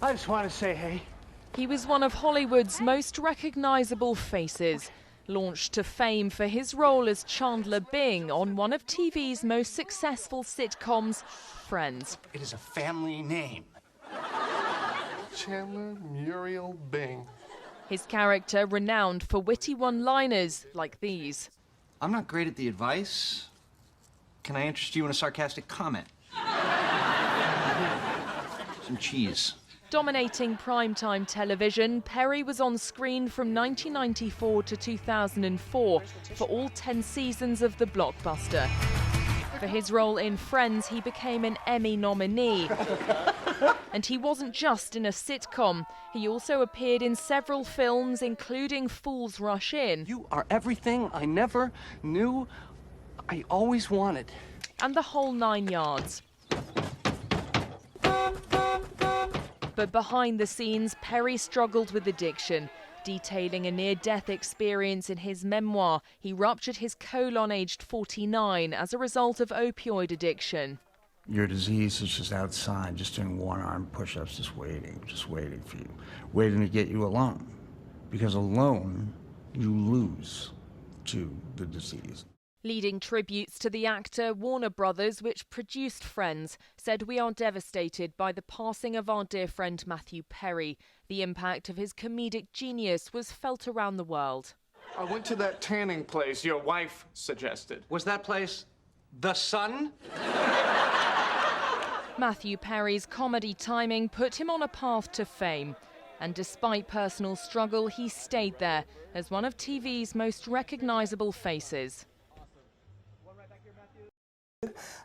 I just want to say hey. He was one of Hollywood's most recognizable faces, launched to fame for his role as Chandler Bing on one of TV's most successful sitcoms, Friends. It is a family name. Chandler Muriel Bing. His character renowned for witty one-liners like these. I'm not great at the advice. Can I interest you in a sarcastic comment? Some cheese. Dominating primetime television, Perry was on screen from 1994 to 2004 for all 10 seasons of the blockbuster. For his role in Friends, he became an Emmy nominee. And he wasn't just in a sitcom. He also appeared in several films, including Fools Rush In. You are everything I never knew I always wanted. And The Whole Nine Yards. But behind the scenes, Perry struggled with addiction. Detailing a near-death experience in his memoir, he ruptured his colon aged 49 as a result of opioid addiction. Your disease is just outside, just doing one-arm push-ups, just waiting for you, waiting to get you alone. Because alone, you lose to the disease. Leading tributes to the actor, Warner Brothers, which produced Friends, said, "We are devastated by the passing of our dear friend Matthew Perry. The impact of his comedic genius was felt around the world." I went to that tanning place your wife suggested. Was that place The Sun? Matthew Perry's comedy timing put him on a path to fame. And despite personal struggle, he stayed there as one of TV's most recognizable faces.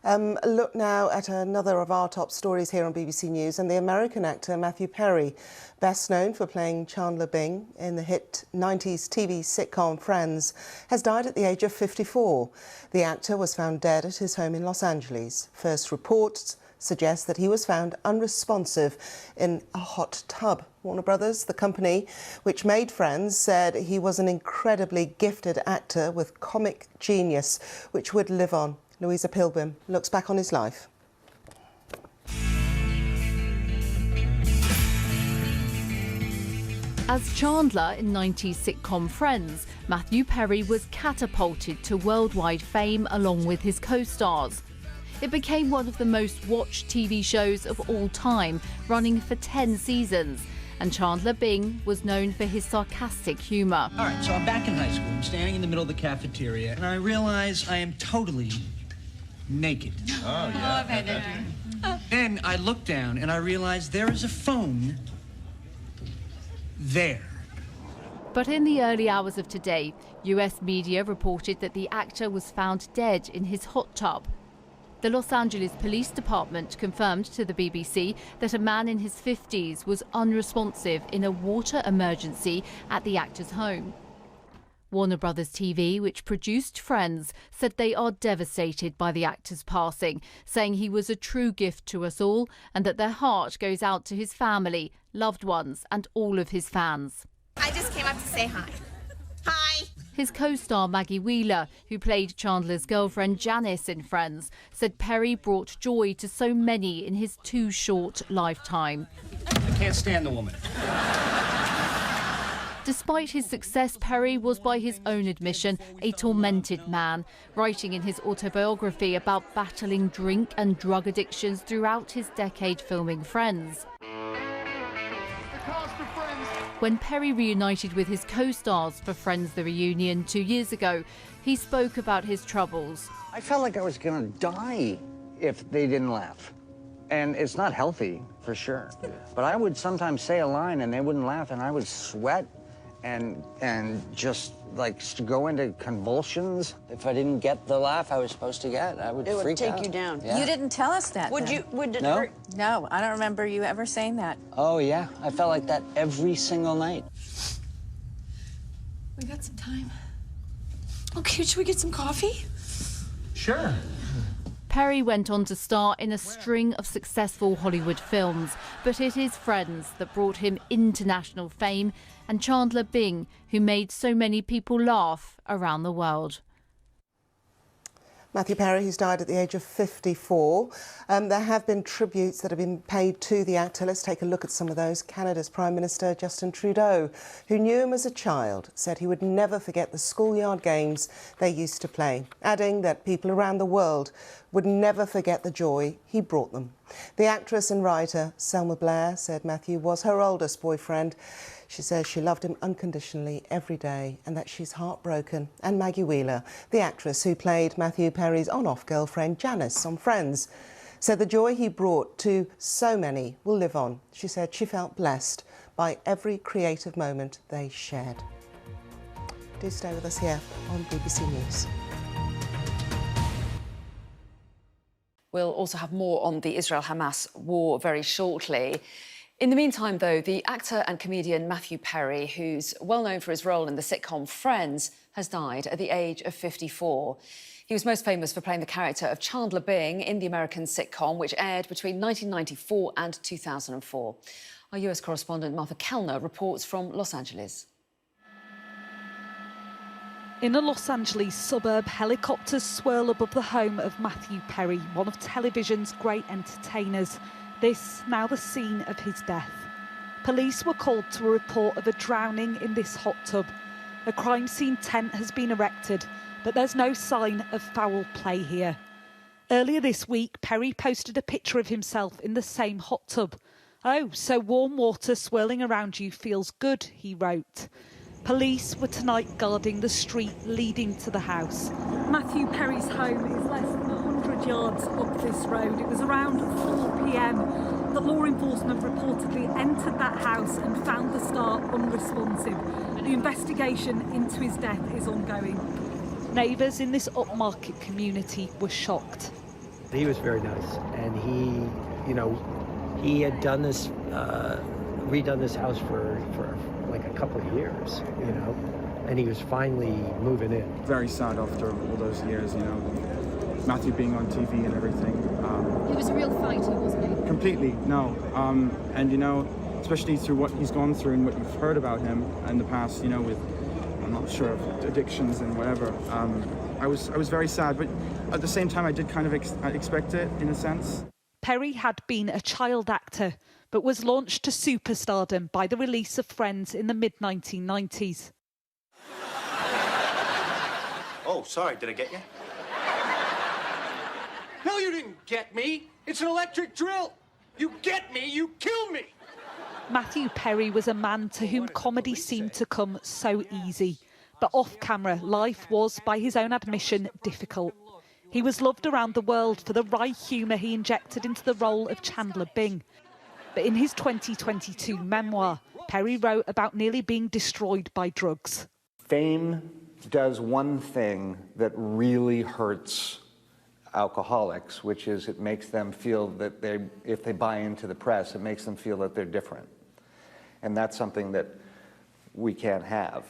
Look now at another of our top stories here on BBC News, and the American actor Matthew Perry, best known for playing Chandler Bing in the hit 90s TV sitcom Friends, has died at the age of 54. The actor was found dead at his home in Los Angeles. First reports suggest that he was found unresponsive in a hot tub. Warner Brothers, the company which made Friends, said he was an incredibly gifted actor with comic genius which would live on. Louisa Pilgrim looks back on his life. As Chandler in 90s sitcom Friends, Matthew Perry was catapulted to worldwide fame along with his co-stars. It became one of the most watched TV shows of all time, running for 10 seasons. And Chandler Bing was known for his sarcastic humour. All right, so I'm back in high school. I'm standing in the middle of the cafeteria, and I realize I am totally naked. Oh, yeah. Then I look down and I realize there is a phone there. But in the early hours of today, US media reported that the actor was found dead in his hot tub. The Los Angeles Police Department confirmed to the BBC that a man in his 50s was unresponsive in a water emergency at the actor's home. Warner Brothers TV, which produced Friends, said they are devastated by the actor's passing, saying he was a true gift to us all and that their heart goes out to his family, loved ones and all of his fans. I just came up to say hi. Hi. His co-star Maggie Wheeler, who played Chandler's girlfriend Janice in Friends, said Perry brought joy to so many in his too short lifetime. I can't stand the woman. Despite his success, Perry was, by his own admission, a tormented man, writing in his autobiography about battling drink and drug addictions throughout his decade filming Friends. When Perry reunited with his co-stars for Friends The Reunion 2 years ago, he spoke about his troubles. I felt like I was going to die if they didn't laugh. And it's not healthy, for sure. But I would sometimes say a line and they wouldn't laugh, and I would sweat and just like go into convulsions. If I didn't get the laugh I was supposed to get, I would freak out. It would take you down. Yeah. You didn't tell us that. Would it No? hurt? No, I don't remember you ever saying that. Oh, yeah. I felt like that every single night. We got some time. Okay, should we get some coffee? Sure. Perry went on to star in a string of successful Hollywood films, but it is Friends that brought him international fame, and Chandler Bing, who made so many people laugh around the world. Matthew Perry, who's died at the age of 54. There have been tributes that have been paid to the actor. Let's take a look at some of those. Canada's Prime Minister Justin Trudeau, who knew him as a child, said he would never forget the schoolyard games they used to play, adding that people around the world would never forget the joy he brought them. The actress and writer Selma Blair said Matthew was her oldest boyfriend. She says she loved him unconditionally every day and that she's heartbroken. And Maggie Wheeler, the actress who played Matthew Perry's on-off girlfriend Janice on Friends, said the joy he brought to so many will live on. She said she felt blessed by every creative moment they shared. Do stay with us here on BBC News. We'll also have more on the Israel-Hamas war very shortly. In the meantime, though, the actor and comedian Matthew Perry, who's well known for his role in the sitcom Friends, has died at the age of 54. He was most famous for playing the character of Chandler Bing in the American sitcom, which aired between 1994 and 2004. Our US correspondent Martha Kellner reports from Los Angeles. In a Los Angeles suburb, helicopters swirl above the home of Matthew Perry, one of television's great entertainers. This now the scene of his death. Police were called to a report of a drowning in this hot tub. A crime scene tent has been erected, but there's no sign of foul play here. Earlier this week, Perry posted a picture of himself in the same hot tub. "Oh, so warm water swirling around you feels good," he wrote. Police were tonight guarding the street leading to the house. Matthew Perry's home is less than 100 yards up this road. It was around 4 p.m. that law enforcement reportedly entered that house and found the star unresponsive. The investigation into his death is ongoing. Neighbours in this upmarket community were shocked. He was very nice, and he had done this, redone this house for like a couple of years, and he was finally moving in. Very sad after all those years, Matthew being on TV and everything. He was a real fighter, wasn't he? Completely, no. And especially through what he's gone through and what you've heard about him in the past, with, I'm not sure, addictions and whatever. I was very sad, but at the same time I did kind of expect it in a sense. Perry had been a child actor, but was launched to superstardom by the release of Friends in the mid-1990s. Oh, sorry, did I get you? No, you didn't get me. It's an electric drill. You get me, you kill me. Matthew Perry was a man to whom comedy seemed to come so easy. But off-camera, life was, by his own admission, difficult. He was loved around the world for the wry humour he injected into the role of Chandler Bing. But in his 2022 memoir, Perry wrote about nearly being destroyed by drugs. Fame does one thing that really hurts alcoholics, which is it makes them feel that if they buy into the press, it makes them feel that they're different. And that's something that we can't have.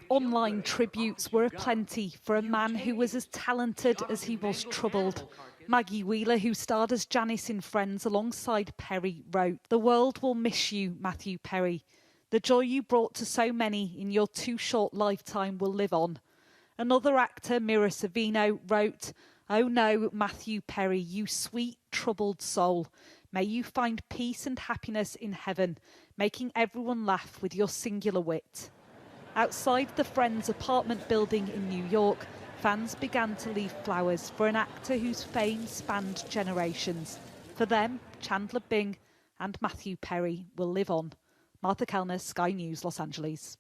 Online tributes were aplenty for a man who was as talented as he was troubled. Maggie Wheeler, who starred as Janice in Friends alongside Perry, wrote, "The world will miss you, Matthew Perry. The joy you brought to so many in your too short lifetime will live on." Another actor, Mira Savino, wrote, "Oh no, Matthew Perry, you sweet, troubled soul. May you find peace and happiness in heaven, making everyone laugh with your singular wit." Outside the Friends apartment building in New York, fans began to leave flowers for an actor whose fame spanned generations. For them, Chandler Bing and Matthew Perry will live on. Martha Kellner, Sky News, Los Angeles.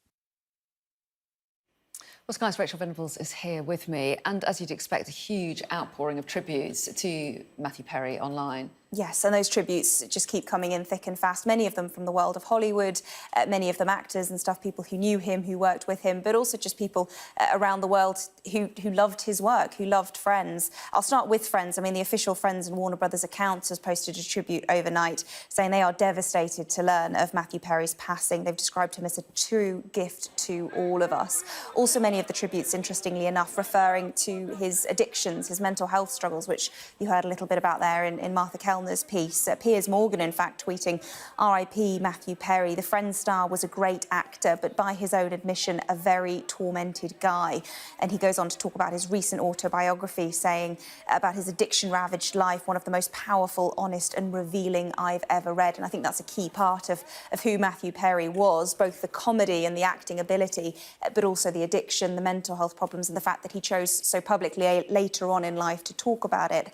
Well, Sky's Rachel Venables is here with me, and as you'd expect, a huge outpouring of tributes to Matthew Perry online. Yes, and those tributes just keep coming in thick and fast, many of them from the world of Hollywood, many of them actors and stuff, people who knew him, who worked with him, but also just people around the world who loved his work, who loved Friends. I'll start with Friends. I mean, the official Friends and Warner Brothers accounts has posted a tribute overnight saying they are devastated to learn of Matthew Perry's passing. They've described him as a true gift to all of us. Also, many of the tributes, interestingly enough, referring to his addictions, his mental health struggles, which you heard a little bit about there in Martha Kellner. wellness piece. Piers Morgan, in fact, tweeting, "R.I.P. Matthew Perry. The Friends star was a great actor, but by his own admission, a very tormented guy." And he goes on to talk about his recent autobiography, saying about his addiction-ravaged life, one of the most powerful, honest and revealing I've ever read. And I think that's a key part of who Matthew Perry was, both the comedy and the acting ability, but also the addiction, the mental health problems, and the fact that he chose so publicly later on in life to talk about it.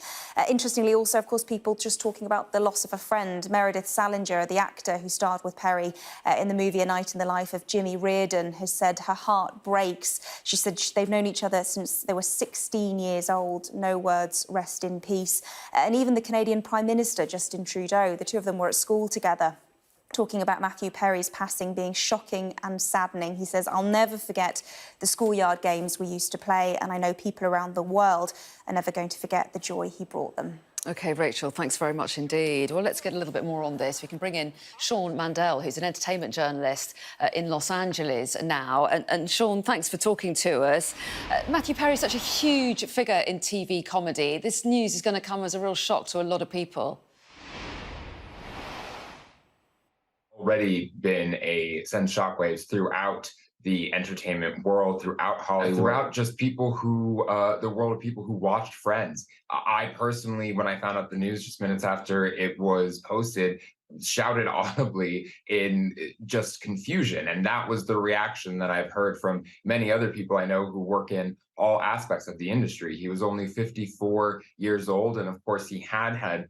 Interestingly, also, of course, people just talking about the loss of a friend. Meredith Salinger, the actor who starred with Perry in the movie A Night in the Life of Jimmy Reardon, has said her heart breaks. She said they've known each other since they were 16 years old. No words, rest in peace. And even the Canadian Prime Minister, Justin Trudeau, the two of them were at school together, talking about Matthew Perry's passing being shocking and saddening. He says, "I'll never forget the schoolyard games we used to play, and I know people around the world are never going to forget the joy he brought them." OK, Rachel, thanks very much indeed. Well, let's get a little bit more on this. We can bring in Sean Mandel, who's an entertainment journalist in Los Angeles now. And Sean, thanks for talking to us. Matthew Perry is such a huge figure in TV comedy. This news is going to come as a real shock to a lot of people. Already been send shockwaves throughout the entertainment world, throughout Hollywood, throughout just people who, the world of people who watched Friends. I personally, when I found out the news just minutes after it was posted, shouted audibly in just confusion. And that was the reaction that I've heard from many other people I know who work in all aspects of the industry. He was only 54 years old. And of course, he had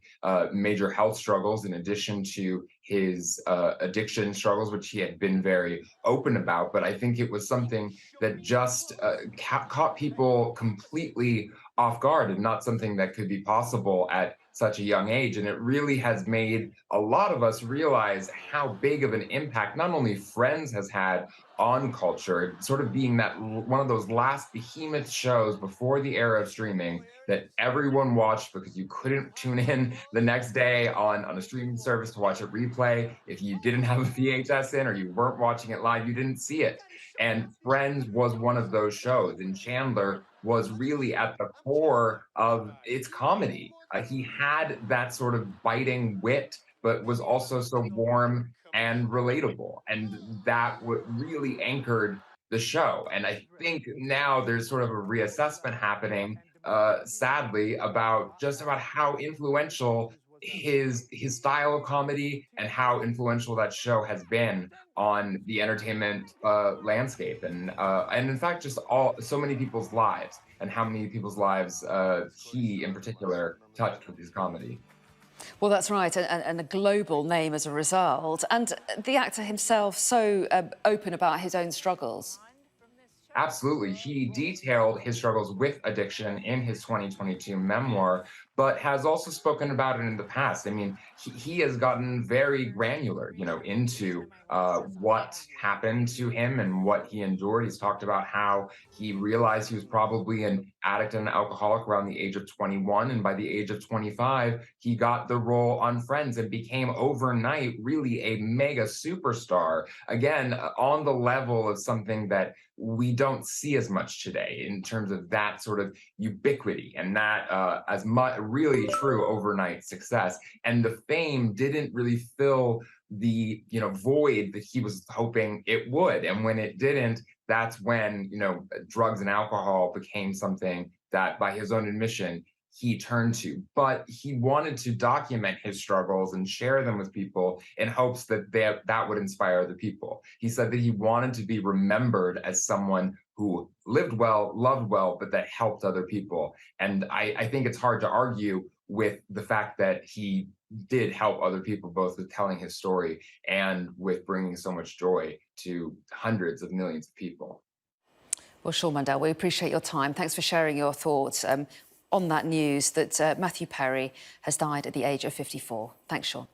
major health struggles in addition to his addiction struggles, which he had been very open about. But I think it was something that just caught people completely off guard and not something that could be possible at such a young age. And it really has made a lot of us realize how big of an impact not only Friends has had on culture, sort of being that one of those last behemoth shows before the era of streaming that everyone watched because you couldn't tune in the next day on a streaming service to watch it replay. If you didn't have a VHS in or you weren't watching it live, you didn't see it. And Friends was one of those shows, and Chandler was really at the core of its comedy. He had that sort of biting wit, but was also so warm and relatable. And that really anchored the show. And I think now there's sort of a reassessment happening, sadly, about how influential his style of comedy and how influential that show has been on the entertainment landscape, and in fact just so many people's lives, and how many people's lives he in particular touched with his comedy. Well, that's right, and a global name as a result. And the actor himself so open about his own struggles. Absolutely. He detailed his struggles with addiction in his 2022 memoir, but has also spoken about it in the past. I mean, he has gotten very granular, into what happened to him and what he endured. He's talked about how he realized he was probably an addict and an alcoholic around the age of 21. And by the age of 25, he got the role on Friends and became overnight really a mega superstar. Again, on the level of something that we don't see as much today in terms of that sort of ubiquity and that as much really true overnight success. And the fame didn't really fill the void that he was hoping it would. And when it didn't, that's when drugs and alcohol became something that, by his own admission, he turned to. But he wanted to document his struggles and share them with people in hopes that that would inspire other people. He said that he wanted to be remembered as someone who lived well, loved well, but that helped other people. And I think it's hard to argue with the fact that he did help other people, both with telling his story and with bringing so much joy to hundreds of millions of people. Well, Sean Mandel, we appreciate your time. Thanks for sharing your thoughts on that news that Matthew Perry has died at the age of 54. Thanks, Sean.